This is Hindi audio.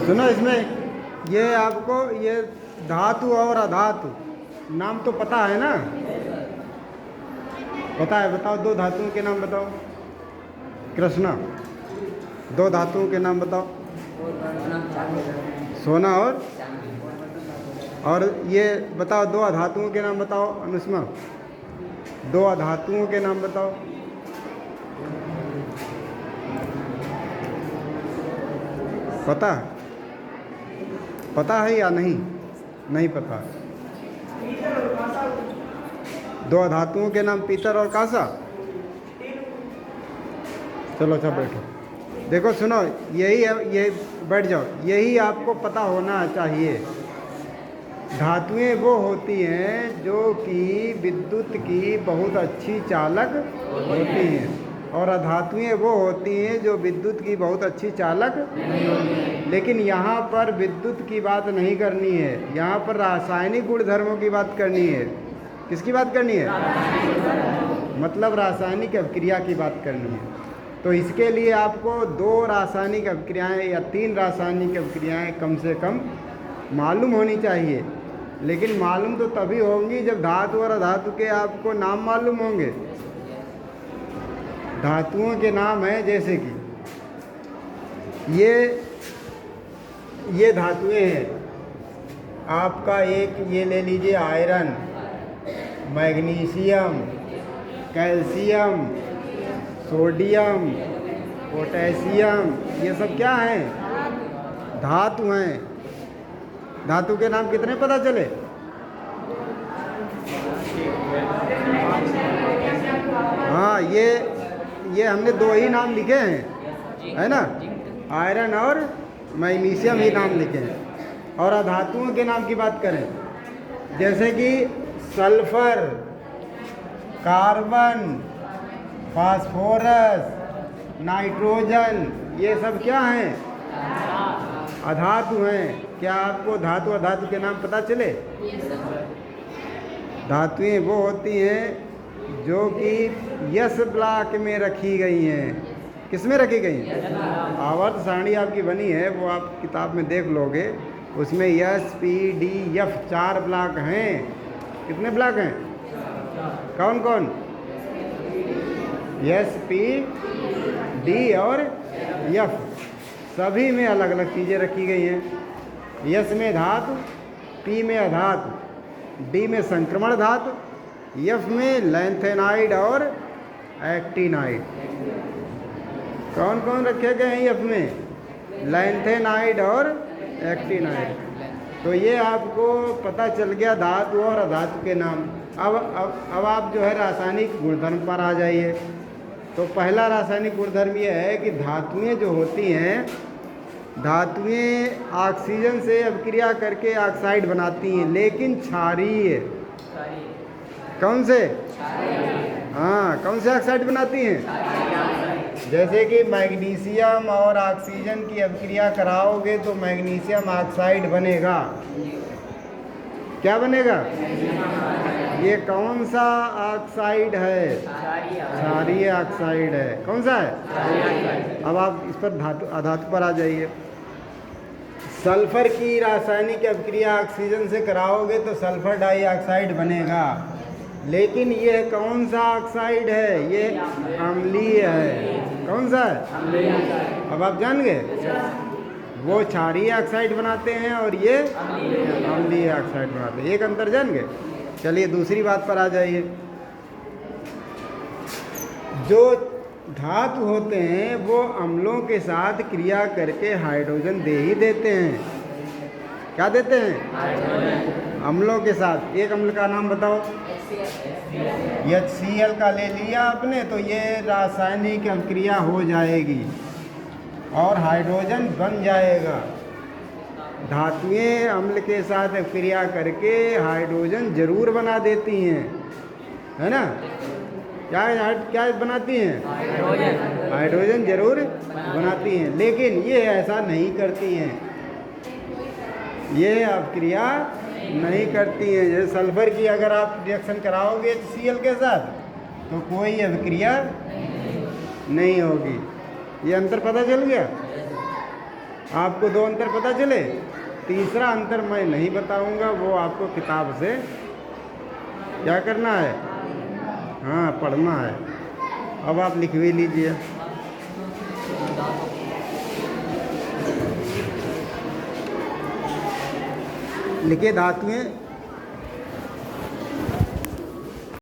सुनो, इसमें ये आपको ये धातु और अधातु नाम तो पता है ना? पता है? बताओ, दो धातुओं के नाम बताओ कृष्णा। दो धातुओं के नाम बताओ। सोना और ये बताओ, दो अधातुओं के नाम बताओ अनुष्मा। दो अधातुओं के नाम बताओ। पता है? पता है या नहीं? नहीं पता है। दो अधातुओं के नाम पीतल और कांसा। चलो अच्छा बैठो। देखो सुनो, यही है, ये बैठ जाओ, यही आपको पता होना चाहिए। धातुएं वो होती हैं जो कि विद्युत की बहुत अच्छी चालक होती हैं, और अधातुएं वो होती हैं जो विद्युत की बहुत अच्छी चालक नहीं होती। लेकिन यहाँ पर विद्युत की बात नहीं करनी है, यहाँ पर रासायनिक गुणधर्मों की बात करनी है। किसकी बात करनी है? मतलब रासायनिक अभिक्रिया की बात करनी है। तो इसके लिए आपको दो रासायनिक अभिक्रियाएं या तीन रासायनिक अभिक्रियाएं कम से कम मालूम होनी चाहिए। लेकिन मालूम तो तभी होंगी जब धातु और अधातु के आपको नाम मालूम होंगे। धातुओं के नाम हैं जैसे कि ये धातुएं हैं आपका, एक ये ले लीजिए iron, magnesium, calcium, sodium, potassium, ये सब क्या हैं? धातु हैं। धातु के नाम कितने पता चले? हाँ, ये हमने दो ही नाम लिखे हैं, है ना? आयरन और मैग्नीशियम ही नाम लिखे हैं। और अधातुओं के नाम की बात करें जैसे कि सल्फर, कार्बन, फास्फोरस, नाइट्रोजन, ये सब क्या हैं? अधातु हैं। क्या आपको धातु अधातु के नाम पता चले? धातुएं वो होती हैं जो कि यस ब्लॉक में रखी गई हैं। किस में रखी गई हैं? आवर्त सारणी आपकी बनी है, वो आप किताब में देख लोगे, उसमें S P D F 4 block हैं। कितने ब्लॉक हैं? कौन कौन? एस पी डी और एफ, सभी में अलग अलग चीज़ें रखी गई हैं। यस में धातु, पी में अधातु, डी में संक्रमण धातु, एफ में लैंथेनाइड और एक्टिनाइड। कौन कौन रखे गए हैं एफ में? लैंथेनाइड और एक्टिनाइड। तो ये आपको पता चल गया धातु और अधातु के नाम। अब आप जो है रासायनिक गुणधर्म पर आ जाइए। तो पहला रासायनिक गुणधर्म ये है कि धातुएं जो होती हैं, धातुएं ऑक्सीजन से अभिक्रिया करके ऑक्साइड बनाती हैं, लेकिन क्षारीय। कौन से? हाँ, कौन से ऑक्साइड बनाती हैं? जैसे कि मैग्नीशियम और ऑक्सीजन की अभिक्रिया कराओगे तो मैग्नीशियम ऑक्साइड बनेगा। क्या बनेगा? ये कौन सा ऑक्साइड है? क्षारीय ऑक्साइड है। कौन सा है? अब आप इस पर धातु अधातु पर आ जाइए। सल्फर की रासायनिक अभिक्रिया ऑक्सीजन से कराओगे तो सल्फर डाइऑक्साइड बनेगा, लेकिन ये कौन सा ऑक्साइड है? ये अम्लीय है। कौन सा है? अब आप जान गए। वो क्षारीय ऑक्साइड बनाते हैं और ये अम्लीय ऑक्साइड बनाते हैं। एक अंतर जान गए। चलिए दूसरी बात पर आ जाइए। जो धातु होते हैं वो अम्लों के साथ क्रिया करके हाइड्रोजन दे ही देते हैं। क्या देते हैं? अम्लों के साथ। एक अम्ल का नाम बताओ। HCl का ले लिया आपने तो ये रासायनिक अभिक्रिया हो जाएगी और हाइड्रोजन बन जाएगा। धातुएं अम्ल के साथ अभिक्रिया करके हाइड्रोजन जरूर बना देती हैं, है ना? क्या बनाती हैं? हाइड्रोजन जरूर बनाती हैं, लेकिन ये ऐसा नहीं करती हैं। ये अभिक्रिया नहीं करती हैं। जैसे सल्फर की अगर आप रिएक्शन कराओगे HCl के साथ तो कोई अभिक्रिया नहीं होगी। ये अंतर पता चल गया? आपको दो अंतर पता चले। तीसरा अंतर मैं नहीं बताऊंगा, वो आपको किताब से क्या करना है, हाँ पढ़ना है। अब आप लिख भी लीजिए। लिखिए धातुएं